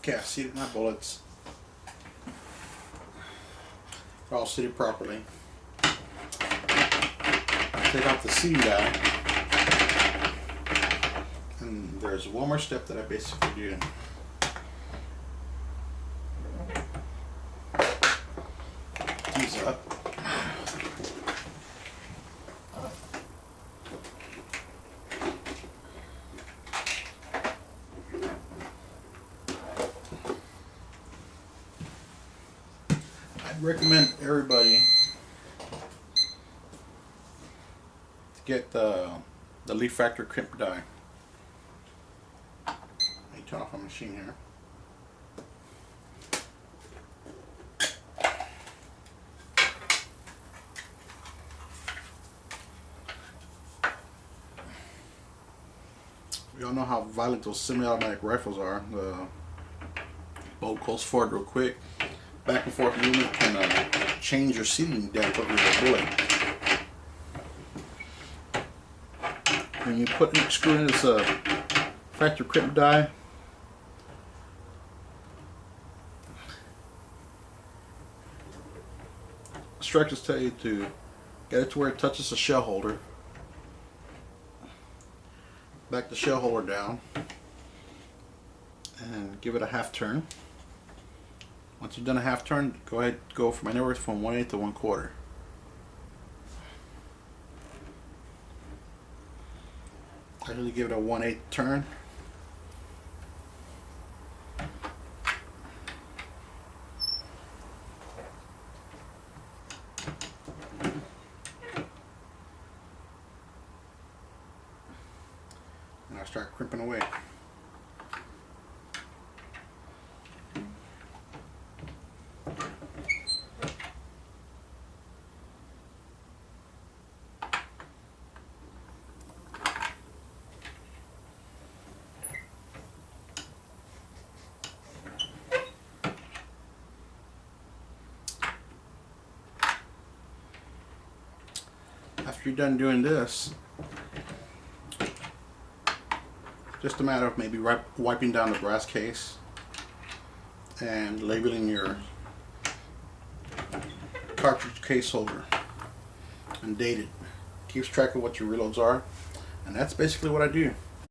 Okay, I seated my bullets. They're all seated properly. Take off the seating guide. And there's one more step that I basically do. These up. I'd recommend everybody to get the Lee Factory Crimp Die. Let me turn off my machine here. We all know how violent those semi-automatic rifles are. The bolt goes forward real quick. Back and forth movement can change your seating depth of your bullet. When you put an screw in this factory crimp die, instructions tell you to get it to where it touches the shell holder. Back the shell holder down and give it a half turn. Once you've done a half turn, go ahead, go from anywhere from 1/8 to 1/4. I usually give it a 1/8 turn. And I start crimping away. After you're done doing this, just a matter of maybe wiping down the brass case and labeling your cartridge case holder and date it. Keeps track of what your reloads are, and that's basically what I do.